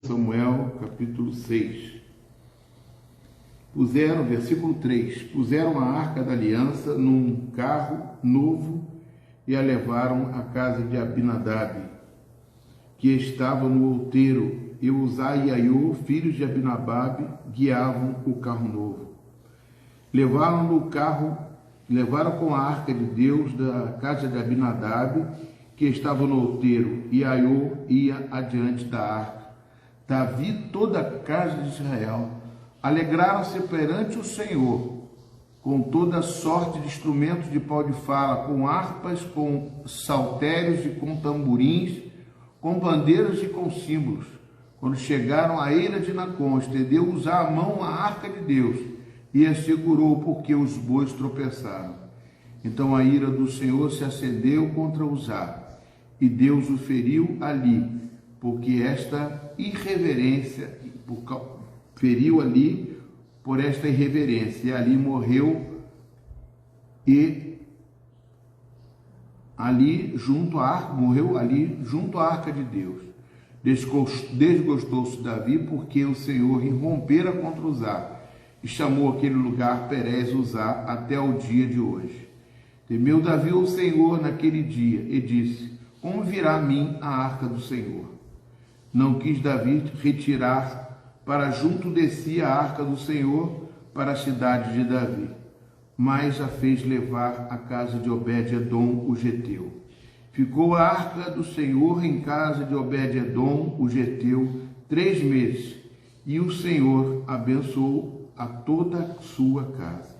Samuel, capítulo 6. Versículo 3, puseram a arca da aliança num carro novo e a levaram à casa de Abinadab, que estava no outeiro, e Uzá e Aiô, filhos de Abinadab, guiavam o carro novo. Levaram com a arca de Deus da casa de Abinadab, que estava no outeiro, e Aiô ia adiante da arca. Davi e toda a casa de Israel alegraram-se perante o Senhor, com toda sorte de instrumentos de pau de fala, com harpas, com saltérios e com tamborins, com bandeiras e com símbolos. Quando chegaram à eira de Nacon, estendeu Uzá a mão à arca de Deus e a segurou, porque os bois tropeçaram. Então a ira do Senhor se acendeu contra Uzá, e Deus o feriu ali, porque esta irreverência, feriu ali por esta irreverência, e ali morreu, e ali junto à arca de Deus. Desgostou-se Davi, porque o Senhor irrompera contra Uzá, e chamou aquele lugar Perez Uzá até o dia de hoje. Temeu Davi ao Senhor naquele dia, e disse: como virá a mim a arca do Senhor? Não quis Davi retirar para junto de si a arca do Senhor para a cidade de Davi, mas a fez levar à casa de Obed-edom, o geteu. Ficou a arca do Senhor em casa de Obed-edom, o geteu, 3 meses, e o Senhor abençoou a toda a sua casa.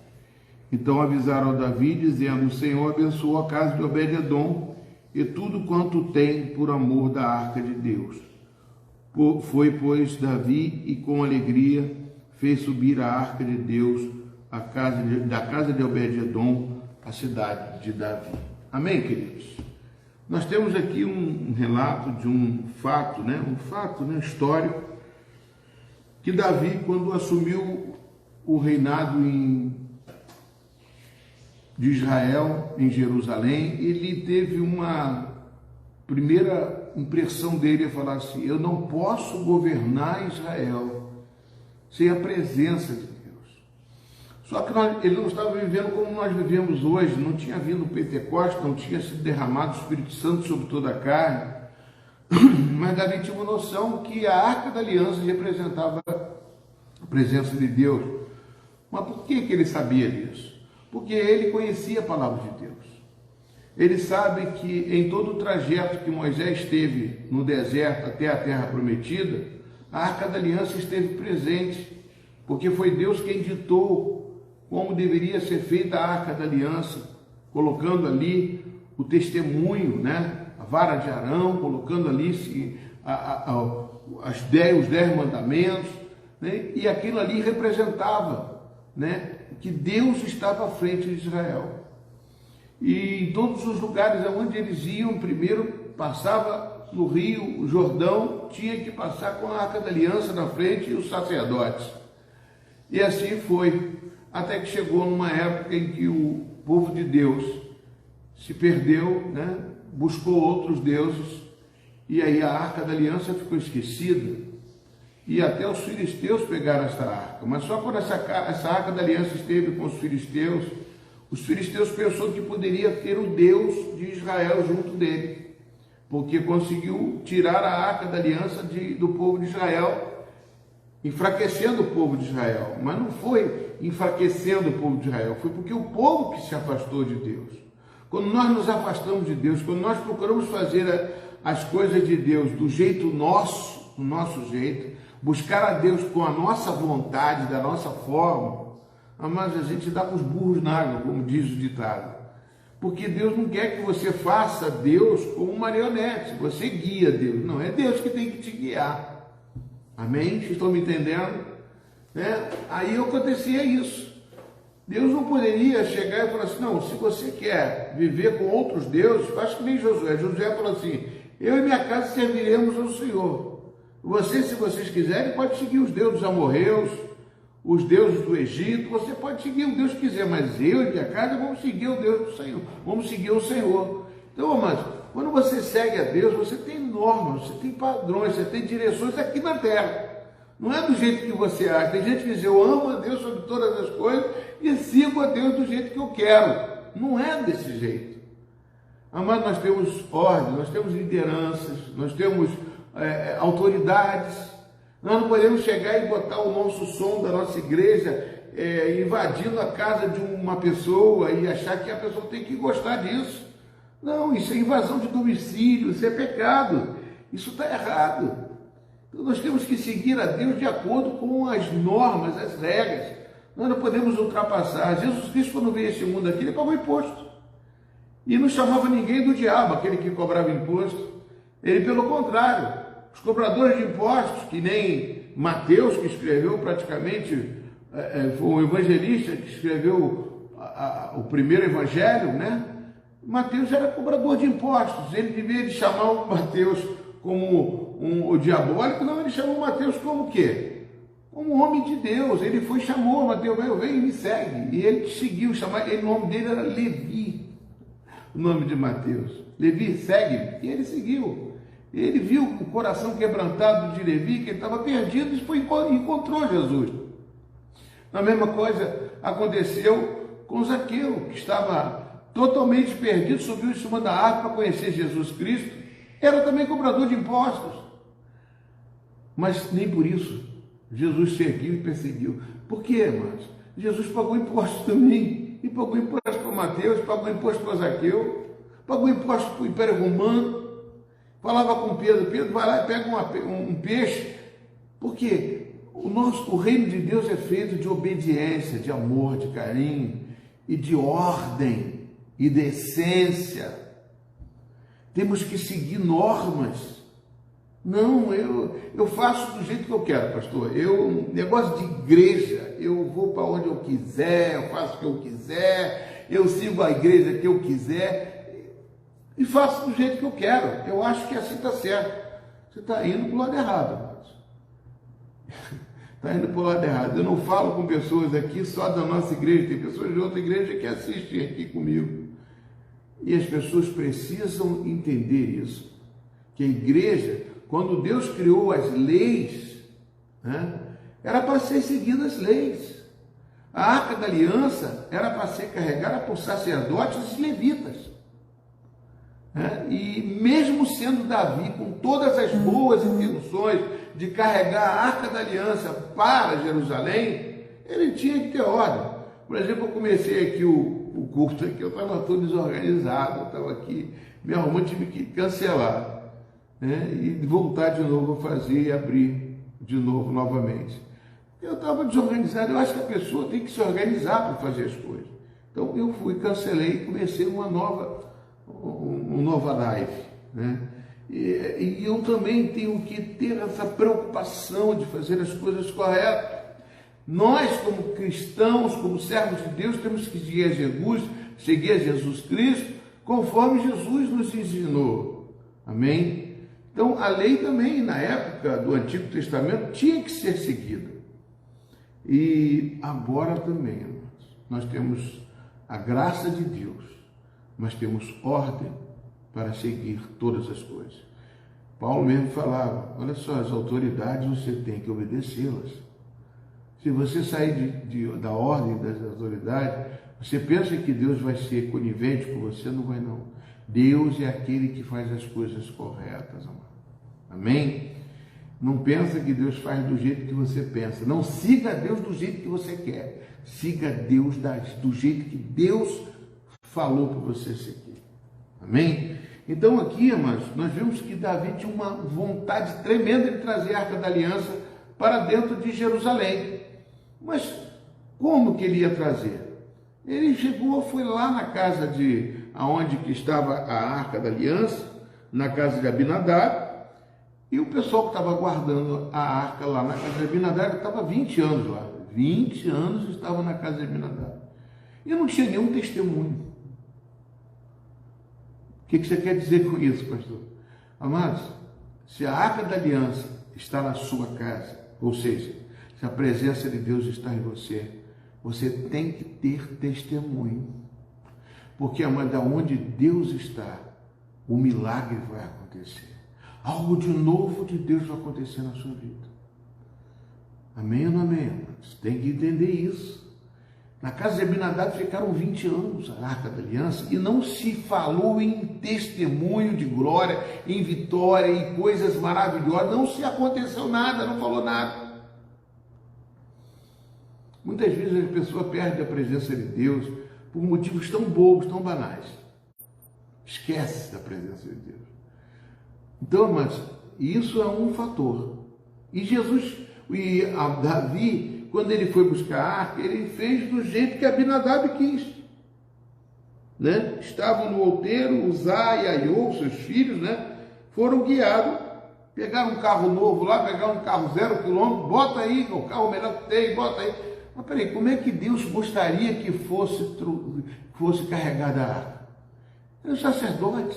Então avisaram a Davi, dizendo: o Senhor abençoou a casa de Obed-edom e tudo quanto tem por amor da arca de Deus. Foi, pois, Davi, e com alegria fez subir a arca de Deus da casa de Obed-edom, a cidade de Davi. Amém, queridos? Nós temos aqui um relato de um fato histórico, que Davi, quando assumiu o reinado de Israel, em Jerusalém, ele teve uma primeira impressão dele a falar assim: eu não posso governar Israel sem a presença de Deus. Só que ele não estava vivendo como nós vivemos hoje, não tinha vindo o Pentecostes, não tinha sido derramado o Espírito Santo sobre toda a carne, mas Davi tinha uma noção que a arca da aliança representava a presença de Deus. Mas por que ele sabia disso? Porque ele conhecia a palavra de Deus. Ele sabe que em todo o trajeto que Moisés esteve no deserto até a terra prometida, a arca da aliança esteve presente, porque foi Deus quem ditou como deveria ser feita a arca da aliança, colocando ali o testemunho, a vara de Arão, colocando ali os 10 mandamentos, e aquilo ali representava que Deus estava à frente de Israel. E em todos os lugares aonde eles iam, primeiro passava no rio, o Jordão, tinha que passar com a arca da aliança na frente e os sacerdotes. E assim foi, até que chegou numa época em que o povo de Deus se perdeu, buscou outros deuses, e aí a arca da aliança ficou esquecida, e até os filisteus pegaram essa arca. Mas só quando essa arca da aliança esteve com os filisteus pensou que poderia ter o Deus de Israel junto dele, porque conseguiu tirar a arca da aliança do povo de Israel, enfraquecendo o povo de Israel. Mas não foi enfraquecendo o povo de Israel, foi porque o povo que se afastou de Deus. Quando nós nos afastamos de Deus, quando nós procuramos fazer as coisas de Deus do jeito nosso, do nosso jeito, buscar a Deus com a nossa vontade, da nossa forma, mas a gente dá com os burros na água, como diz o ditado. Porque Deus não quer que você faça Deus como marionete, você guia Deus. Não, é Deus que tem que te guiar. Amém? Vocês estão me entendendo? Aí acontecia isso. Deus não poderia chegar e falar assim: não, se você quer viver com outros deuses, faz que nem Josué. Josué falou assim: eu e minha casa serviremos ao Senhor. Você, se vocês quiserem, pode seguir os deuses amorreus, os deuses do Egito, você pode seguir o Deus que quiser, mas eu e minha casa vamos seguir o Deus do Senhor, vamos seguir o Senhor. Então, mas quando você segue a Deus, você tem normas, você tem padrões, você tem direções aqui na terra. Não é do jeito que você acha. Tem gente que diz, eu amo a Deus sobre todas as coisas e sigo a Deus do jeito que eu quero. Não é desse jeito. Amado, nós temos ordem, nós temos lideranças, nós temos autoridades. Nós não podemos chegar e botar o nosso som da nossa igreja invadindo a casa de uma pessoa e achar que a pessoa tem que gostar disso. Não, isso é invasão de domicílio, isso é pecado, isso está errado. Então nós temos que seguir a Deus de acordo com as normas, as regras. Nós não podemos ultrapassar. Jesus Cristo, quando veio a este mundo aqui, ele pagou imposto. E não chamava ninguém do diabo, aquele que cobrava imposto. Ele, pelo contrário, os cobradores de impostos, que nem Mateus, que escreveu praticamente, foi um evangelista que escreveu o primeiro evangelho, né? Mateus era cobrador de impostos. Ele devia de chamar o Mateus como o diabólico, não, ele chamou Mateus como o quê? Como homem de Deus. Ele foi, chamou Mateus, vem e me segue. E ele seguiu, o nome dele era Levi, o nome de Mateus. Levi, segue. E ele seguiu. Ele viu o coração quebrantado de Levi, que ele estava perdido, e encontrou Jesus. A mesma coisa aconteceu com Zaqueu, que estava totalmente perdido, subiu em cima da árvore para conhecer Jesus Cristo. Era também cobrador de impostos. Mas nem por isso Jesus seguiu e perseguiu. Por quê, irmãos? Jesus pagou impostos também. E pagou impostos para Mateus, pagou impostos para Zaqueu, pagou impostos para o Império Romano. Falava com Pedro, Pedro vai lá e pega um peixe. Por quê? O reino de Deus é feito de obediência, de amor, de carinho e de ordem e decência. Temos que seguir normas. Não, eu faço do jeito que eu quero, pastor. Negócio de igreja, eu vou para onde eu quiser, eu faço o que eu quiser, eu sigo a igreja que eu quiser e faço do jeito que eu quero. Eu acho que assim está certo. Você está indo para o lado errado, irmãos. Está indo para o lado errado. Eu não falo com pessoas aqui só da nossa igreja, tem pessoas de outra igreja que assistem aqui comigo. E as pessoas precisam entender isso, que a igreja, quando Deus criou as leis, né, era para ser seguidas as leis. A Arca da Aliança era para ser carregada por sacerdotes e levitas. Né? E mesmo sendo Davi, com todas as boas intenções de carregar a Arca da Aliança para Jerusalém, ele tinha que ter ordem. Por exemplo, eu comecei aqui o culto aqui, eu estava todo desorganizado, eu estava aqui me arrumando, tive que cancelar, né, e voltar de novo a fazer e abrir de novo, novamente. Eu estava desorganizado, eu acho que a pessoa tem que se organizar para fazer as coisas. Então eu fui, cancelei e comecei uma nova live, né? E eu também tenho que ter essa preocupação de fazer as coisas corretas. Nós, como cristãos, como servos de Deus, temos que seguir a Jesus Cristo, conforme Jesus nos ensinou. Amém? Então, a lei também, na época do Antigo Testamento, tinha que ser seguida. E agora também, irmãos, nós temos a graça de Deus, mas temos ordem para seguir todas as coisas. Paulo mesmo falava, olha só, as autoridades você tem que obedecê-las. Se você sair da ordem das autoridades, você pensa que Deus vai ser conivente com você? Não vai, não. Deus é aquele que faz as coisas corretas, amado. Amém? Não pensa que Deus faz do jeito que você pensa. Não siga Deus do jeito que você quer. Siga Deus do jeito que Deus falou para você seguir. Amém? Então aqui, amados, nós vimos que Davi tinha uma vontade tremenda de trazer a Arca da Aliança para dentro de Jerusalém. Mas como que ele ia trazer? Ele chegou, foi lá na casa aonde que estava a Arca da Aliança, na casa de Abinadab, e o pessoal que estava guardando a arca lá na casa de Abinadab estava 20 anos lá. 20 anos estava na casa de Abinadab. E não tinha nenhum testemunho. O que você quer dizer com isso, pastor? Amados, se a Arca da Aliança está na sua casa, ou seja, se a presença de Deus está em você, você tem que ter testemunho. Porque, amado, onde Deus está, o milagre vai acontecer. Algo de novo de Deus vai acontecer na sua vida. Amém ou não amém? Você tem que entender isso. Na casa de Abinadab ficaram 20 anos a Arca da Aliança e não se falou em testemunho de glória, em vitória, em coisas maravilhosas. Não se aconteceu nada, não falou nada. Muitas vezes a pessoa perde a presença de Deus por motivos tão bobos, tão banais. Esquece da presença de Deus. Então, mas isso é um fator. E Jesus, e Davi, quando ele foi buscar a arca, ele fez do jeito que Abinadab quis. Né? Estavam no outeiro, Uzá e Aiô, seus filhos, né? Foram guiados, pegaram um carro novo lá, pegaram um carro 0 quilômetro, bota aí, o carro melhor que tem, bota aí. Mas peraí, como é que Deus gostaria que fosse carregada a arca? Eram os sacerdotes.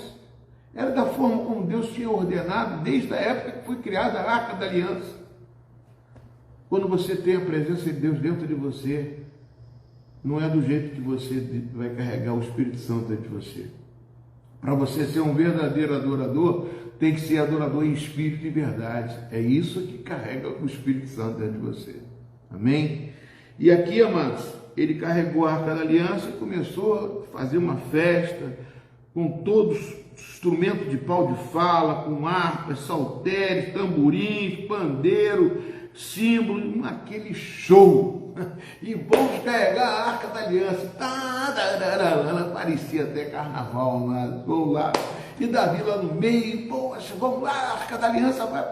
Era da forma como Deus tinha ordenado desde a época que foi criada a Arca da Aliança. Quando você tem a presença de Deus dentro de você, não é do jeito que você vai carregar o Espírito Santo dentro de você. Para você ser um verdadeiro adorador, tem que ser adorador em espírito e verdade. É isso que carrega o Espírito Santo dentro de você. Amém? E aqui, amados, ele carregou a Arca da Aliança e começou a fazer uma festa com todos os instrumentos de pau de fala, com harpas, saltérios, tamborins, pandeiro, símbolo, aquele show. E vamos carregar a Arca da Aliança. Parecia até carnaval, mas vamos lá. E Davi lá no meio, poxa, vamos lá, a Arca da Aliança vai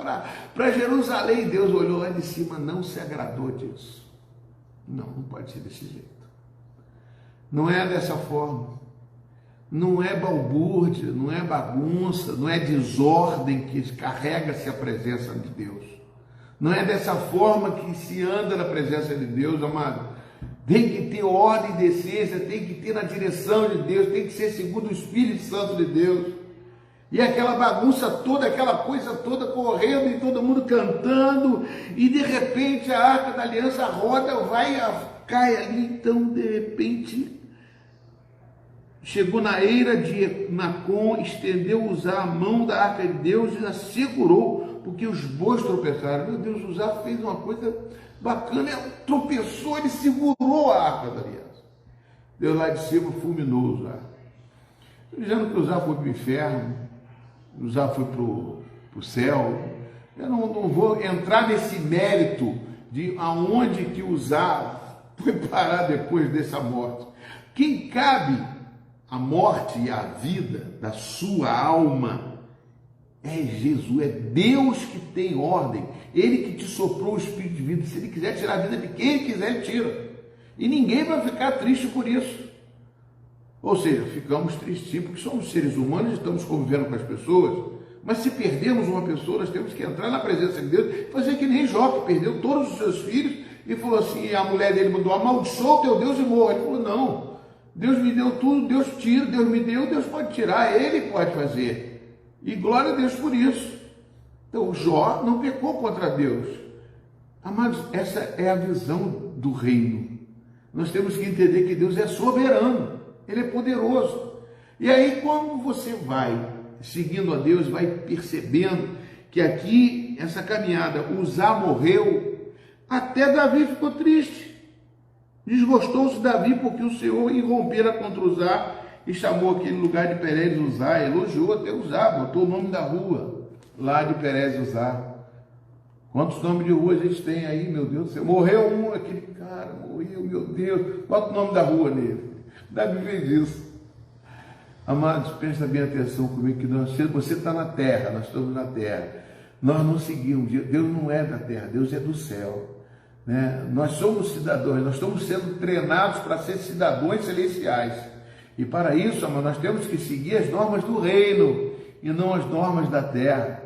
para Jerusalém. Deus olhou lá de cima, não se agradou disso. Não pode ser desse jeito. Não é dessa forma. Não é balbúrdia, não é bagunça, não é desordem que carrega-se a presença de Deus. Não é dessa forma que se anda na presença de Deus, amado. Tem que ter ordem e decência, tem que ter na direção de Deus, tem que ser segundo o Espírito Santo de Deus. E aquela bagunça toda, aquela coisa toda correndo e todo mundo cantando, e de repente a Arca da Aliança roda, cai ali, então de repente chegou na eira de Nacon, estendeu Uzá a mão da Arca de Deus e a segurou, porque os bois tropeçaram. Meu Deus, Uzá fez uma coisa bacana, ele tropeçou, ele segurou a Arca da Aliança. Deus lá de cima fulminou Uzá. Dizendo que Uzá foi para o inferno, Uzá foi para o céu. Eu não vou entrar nesse mérito de aonde que Uzá foi parar depois dessa morte. Quem cabe a morte e a vida da sua alma é Jesus, é Deus que tem ordem, Ele que te soprou o Espírito de vida. Se Ele quiser tirar a vida de quem quiser, Ele tira. E ninguém vai ficar triste por isso. Ou seja, ficamos tristes sim, porque somos seres humanos e estamos convivendo com as pessoas, mas se perdemos uma pessoa, nós temos que entrar na presença de Deus e fazer que nem Jó, que perdeu todos os seus filhos e falou assim, a mulher dele mandou, amaldiçoa o teu Deus e morra. Ele falou, não, Deus me deu tudo, Deus tira, Deus me deu, Deus pode tirar, Ele pode fazer. E glória a Deus por isso. Então, Jó não pecou contra Deus. Amados, essa é a visão do reino. Nós temos que entender que Deus é soberano, Ele é poderoso. E aí, como você vai seguindo a Deus, vai percebendo que aqui, essa caminhada, Uzá morreu, até Davi ficou triste. Desgostou-se Davi porque o Senhor irrompera contra Uzá e chamou aquele lugar de Perez Uzá, elogiou até Uzá, botou o nome da rua lá de Perez Uzá. Quantos nomes de rua a gente tem aí, meu Deus do céu? Morreu um, aquele cara, morreu, meu Deus, bota o nome da rua nele. Davi fez isso. Amados, presta bem atenção comigo, que você está na terra, nós estamos na terra. Nós não seguimos, Deus não é da terra, Deus é do céu. Né? Nós somos cidadãos, nós estamos sendo treinados para ser cidadãos celestiais. E para isso, amados, nós temos que seguir as normas do reino e não as normas da terra.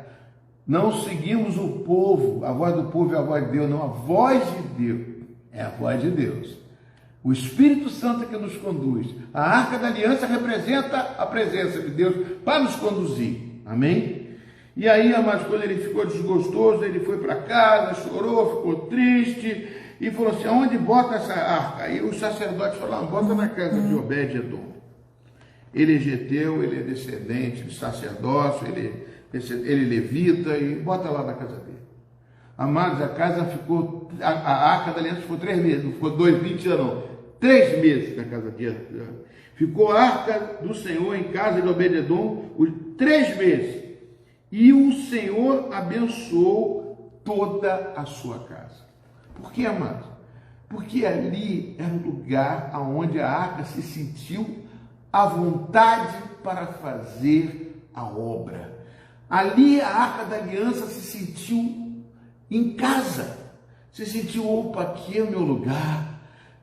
Não seguimos o povo, a voz do povo é a voz de Deus, não, a voz de Deus é a voz de Deus. O Espírito Santo é que nos conduz. A Arca da Aliança representa a presença de Deus para nos conduzir. Amém? E aí, amados, quando ele ficou desgostoso, ele foi para casa, chorou, ficou triste e falou assim, aonde bota essa arca? Aí os sacerdotes falaram, bota na casa de Obed-Edom. Ele é geteu, ele é descendente de sacerdócio, ele é levita, e bota lá na casa dele. Amados, a casa ficou, a Arca da Aliança ficou 3 meses, não ficou 20 anos não, 3 meses na casa dele. Ficou a Arca do Senhor em casa de Obed-edom 3 meses. E o Senhor abençoou toda a sua casa. Por que, amados? Porque ali era um lugar onde a arca se sentiu à vontade para fazer a obra. Ali a Arca da Aliança se sentiu em casa. Se sentiu, opa, aqui é o meu lugar.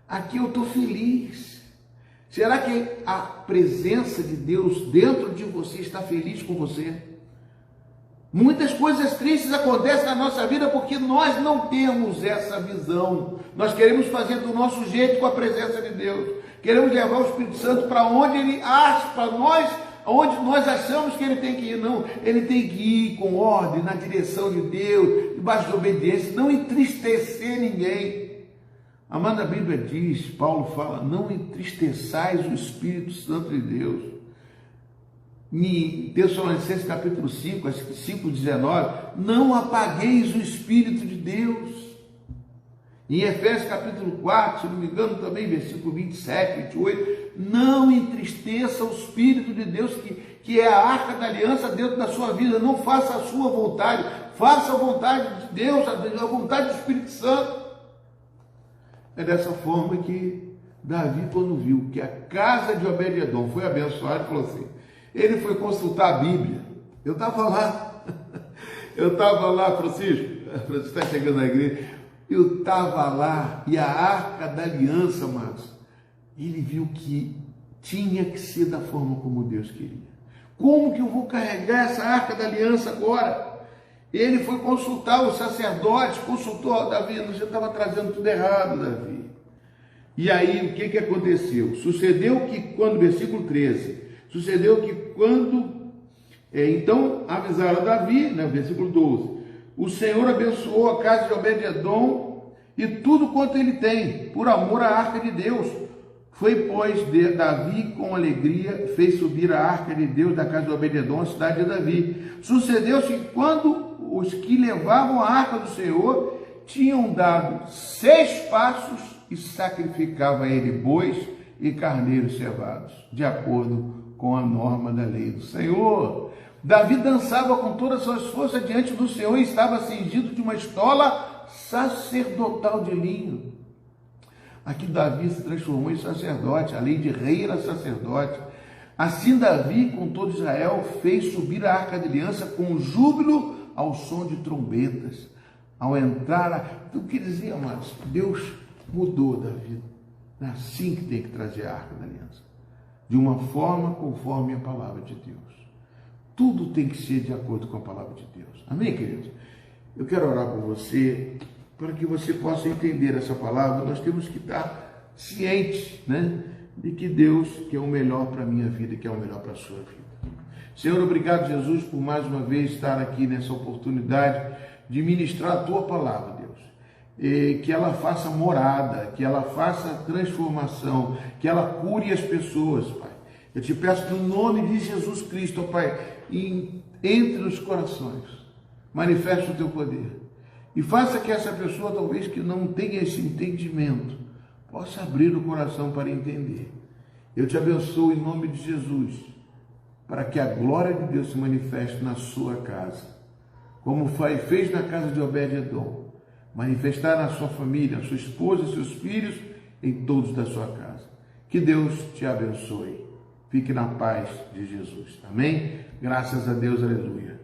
Aqui eu estou feliz. Será que a presença de Deus dentro de você está feliz com você? Muitas coisas tristes acontecem na nossa vida porque nós não temos essa visão. Nós queremos fazer do nosso jeito com a presença de Deus. Queremos levar o Espírito Santo para onde Ele acha, para nós, onde nós achamos que Ele tem que ir. Não, Ele tem que ir com ordem, na direção de Deus, debaixo de obediência, não entristecer ninguém. Amada, a Bíblia diz, Paulo fala, não entristeçais o Espírito Santo de Deus. Em Tessalonicenses capítulo 5, 5:19, não apagueis o Espírito de Deus. Em Efésios capítulo 4, se não me engano também, versículo 27, 28, não entristeça o Espírito de Deus, que é a Arca da Aliança dentro da sua vida. Não faça a sua vontade, faça a vontade de Deus, a vontade do Espírito Santo. É dessa forma que Davi, quando viu que a casa de Obed-edom foi abençoada, falou assim, ele foi consultar a Bíblia. Eu estava lá, Francisco está chegando na igreja, eu estava lá, e a Arca da Aliança, amados, ele viu que tinha que ser da forma como Deus queria. Como que eu vou carregar essa Arca da Aliança agora? Ele foi consultar os sacerdotes, consultou Davi, você estava trazendo tudo errado, Davi. E aí, o que aconteceu? Sucedeu que quando, versículo 13, sucedeu que quando, então avisaram Davi, né, versículo 12, o Senhor abençoou a casa de Obed-edom e tudo quanto ele tem, por amor à Arca de Deus. Foi, pois, Davi com alegria, fez subir a Arca de Deus da casa de Obed-edom, a cidade de Davi. Sucedeu-se que quando os que levavam a Arca do Senhor tinham dado 6 passos e sacrificava a ele bois e carneiros cevados, de acordo com a norma da lei do Senhor. Davi dançava com todas as suas forças diante do Senhor e estava cingido de uma estola sacerdotal de linho. Aqui Davi se transformou em sacerdote, além de rei era sacerdote. Assim Davi, com todo Israel, fez subir a Arca da Aliança com júbilo ao som de trombetas. Ao entrar, então quer dizer, amados, Deus mudou Davi. É assim que tem que trazer a Arca da Aliança. De uma forma conforme a palavra de Deus. Tudo tem que ser de acordo com a palavra de Deus. Amém, queridos? Eu quero orar por você, para que você possa entender essa palavra. Nós temos que estar cientes, né, de que Deus quer o melhor para a minha vida, quer o melhor para a sua vida. Senhor, obrigado, Jesus, por mais uma vez estar aqui nessa oportunidade de ministrar a Tua palavra, Deus. E que ela faça morada, que ela faça transformação, que ela cure as pessoas, Pai. Eu te peço no nome de Jesus Cristo, ó Pai, entre os corações, manifeste o Teu poder. E faça que essa pessoa, talvez que não tenha esse entendimento, possa abrir o coração para entender. Eu te abençoo em nome de Jesus, para que a glória de Deus se manifeste na sua casa, como fez na casa de Obed-edom, manifestar na sua família, na sua esposa, seus filhos, em todos da sua casa. Que Deus te abençoe. Fique na paz de Jesus. Amém? Graças a Deus, aleluia.